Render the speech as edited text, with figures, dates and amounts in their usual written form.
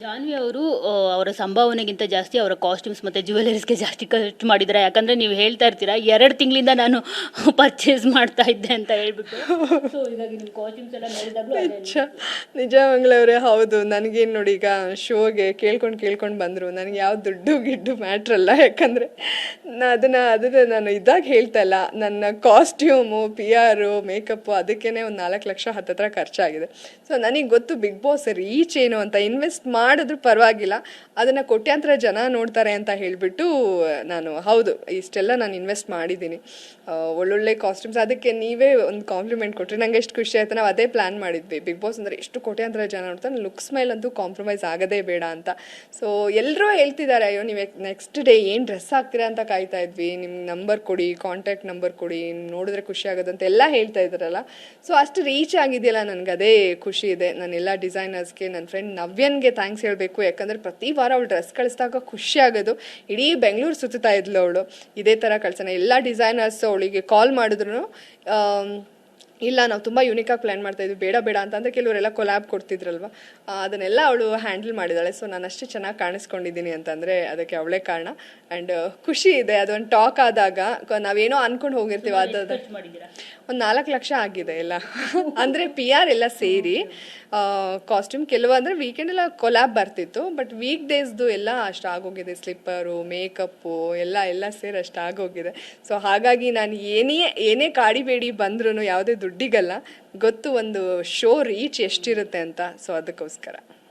ಜಾನ್ವಿ ಅವರು ಅವರ ಸಂಭಾವನೆಗಿಂತ ಜಾಸ್ತಿ ಅವರ ಕಾಸ್ಟ್ಯೂಮ್ಸ್ ಮತ್ತು ಜ್ಯುವೆಲರೀಸ್ಗೆ ಜಾಸ್ತಿ ಖರ್ಚು ಮಾಡಿದ್ದಾರೆ. ಯಾಕಂದರೆ ನೀವು ಹೇಳ್ತಾ ಇರ್ತೀರಾ 2 ತಿಂಗಳಿಂದ ನಾನು ಪರ್ಚೇಸ್ ಮಾಡ್ತಾ ಇದ್ದೆ ಅಂತ ಹೇಳ್ಬಿಟ್ಟು. ಸೊ ಹೀಗಾಗಿ ನಿಮ್ಮ ಕಾಸ್ಟ್ಯೂಮ್ಸ್ ಎಲ್ಲ ನೋಡಿದಾಗಲೂ ನಿಜ ಮಂಗಳವ್ರೆ, ಹೌದು. ನನಗೇನು ನೋಡಿ, ಈಗ ಶೋಗೆ ಕೇಳ್ಕೊಂಡು ಬಂದರು. ನನಗೆ ಯಾವ ದುಡ್ಡು ಗಿಡ್ಡು ಮ್ಯಾಟ್ರಲ್ಲ. ಯಾಕಂದರೆ ಅದನ್ನು ನಾನು ಇದಾಗ ಹೇಳ್ತಾ ಇಲ್ಲ. ನನ್ನ ಕಾಸ್ಟ್ಯೂಮು, PR, ಮೇಕಪ್ಪು ಅದಕ್ಕೇ ಒಂದು 4 ಲಕ್ಷ ಹತ್ತತ್ರ ಖರ್ಚಾಗಿದೆ. ಸೊ ನನಗೆ ಗೊತ್ತು ಬಿಗ್ ಬಾಸ್ ರೀಚ್ ಏನು ಅಂತ. ಇನ್ವೆಸ್ಟ್ ಮಾಡಿದ್ರು ಪರವಾಗಿಲ್ಲ, ಅದನ್ನು ಕೋಟ್ಯಾಂತರ ಜನ ನೋಡ್ತಾರೆ ಅಂತ ಹೇಳಿಬಿಟ್ಟು ನಾನು ಹೌದು ಇಷ್ಟೆಲ್ಲ ನಾನು ಇನ್ವೆಸ್ಟ್ ಮಾಡಿದ್ದೀನಿ. ಒಳ್ಳೊಳ್ಳೆ ಕಾಸ್ಟ್ಯೂಮ್ಸ್, ಅದಕ್ಕೆ ನೀವೇ ಒಂದು ಕಾಂಪ್ಲಿಮೆಂಟ್ ಕೊಟ್ಟರೆ ನಂಗೆ ಎಷ್ಟು ಖುಷಿ ಆಯಿತು. ನಾವು ಅದೇ ಪ್ಲ್ಯಾನ್ ಮಾಡಿದ್ವಿ. ಬಿಗ್ ಬಾಸ್ ಅಂದರೆ ಎಷ್ಟು ಕೋಟ್ಯಾಂತರ ಜನ ನೋಡ್ತಾರೆ, ಲುಕ್ಸ್ ಮೇಲಂತೂ ಕಾಂಪ್ರಮೈಸ್ ಆಗೋದೇ ಬೇಡ ಅಂತ. ಸೊ ಎಲ್ಲರೂ ಹೇಳ್ತಿದ್ದಾರೆ, ಅಯ್ಯೋ ನೀವು ನೆಕ್ಸ್ಟ್ ಡೇ ಏನು ಡ್ರೆಸ್ ಹಾಕ್ತೀರಾ ಅಂತ ಕಾಯ್ತಾ ಇದ್ವಿ, ನಿಮ್ಮ ನಂಬರ್ ಕೊಡಿ, ಕಾಂಟ್ಯಾಕ್ಟ್ ನಂಬರ್ ಕೊಡಿ, ನೋಡಿದ್ರೆ ಖುಷಿ ಆಗೋದಂತ ಎಲ್ಲ ಹೇಳ್ತಾ ಇದ್ದಾರಲ್ಲ. ಸೊ ಅಷ್ಟು ರೀಚ್ ಆಗಿದೆಯಲ್ಲ, ನನಗೆ ಅದೇ ಖುಷಿ ಇದೆ. ನಾನು ಎಲ್ಲ ಡಿಸೈನರ್ಸ್ಗೆ, ನನ್ನ ಫ್ರೆಂಡ್ ನವ್ಯನ್ಗೆ ಥ್ಯಾಂಕ್ಸ್ ಹೇಳಬೇಕು. ಯಾಕಂದರೆ ಪ್ರತಿ ವಾರ ಅವಳು ಡ್ರೆಸ್ ಕಳಿಸಿದಾಗ ಖುಷಿ ಆಗೋದು. ಇಡೀ ಬೆಂಗಳೂರು ಸುತ್ತಾ ಇದ್ಲು ಅವಳು, ಇದೇ ಥರ ಕಳ್ಸೋಣ. ಎಲ್ಲ ಡಿಸೈನರ್ಸ್ ಅವಳಿಗೆ ಕಾಲ್ ಮಾಡಿದ್ರು, ಇಲ್ಲ ನಾವು ತುಂಬ ಯೂನಿಕಾಗಿ ಪ್ಲ್ಯಾನ್ ಮಾಡ್ತಾಯಿದ್ವಿ, ಬೇಡ ಅಂತಂದರೆ ಕೆಲವರೆಲ್ಲ ಕೊಲ್ಯಾಬ್ ಕೊಡ್ತಿದ್ರಲ್ವ, ಅದನ್ನೆಲ್ಲ ಅವಳು ಹ್ಯಾಂಡಲ್ ಮಾಡಿದ್ದಾಳೆ. ಸೊ ನಾನು ಅಷ್ಟು ಚೆನ್ನಾಗಿ ಕಾಣಿಸ್ಕೊಂಡಿದ್ದೀನಿ ಅಂತಂದರೆ ಅದಕ್ಕೆ ಅವಳೇ ಕಾರಣ. ಆ್ಯಂಡ್ ಖುಷಿ ಇದೆ. ಅದೊಂದು ಟಾಕ್ ಆದಾಗ ನಾವೇನೋ ಅಂದ್ಕೊಂಡು ಹೋಗಿರ್ತೀವಿ, ಅದು ಒಂದು 4 ಲಕ್ಷ ಆಗಿದೆ ಎಲ್ಲ. ಅಂದರೆ PR ಎಲ್ಲ ಸೇರಿ ಕಾಸ್ಟ್ಯೂಮ್ ಕೆಲವು ಅಂದರೆ ವೀಕೆಂಡೆಲ್ಲ ಕೊಲ್ಯಾಬ್ ಬರ್ತಿತ್ತು, ಬಟ್ ವೀಕ್ ಡೇಸ್ದು ಎಲ್ಲ ಅಷ್ಟು ಆಗೋಗಿದೆ. ಸ್ಲಿಪ್ಪರು, ಮೇಕಪ್ಪು ಎಲ್ಲ ಸೇರಿ ಅಷ್ಟು ಆಗೋಗಿದೆ. ಸೊ ಹಾಗಾಗಿ ನಾನು ಏನೇ ಕಾಡಿಬೇಡಿ ಬಂದ್ರೂ ಯಾವುದೇ ದುಡ್ಡಿಗಲ್ಲ, ಗೊತ್ತು ಒಂದು ಶೋ ರೀಚ್ ಎಷ್ಟಿರುತ್ತೆ ಅಂತ. ಸೊ ಅದಕ್ಕೋಸ್ಕರ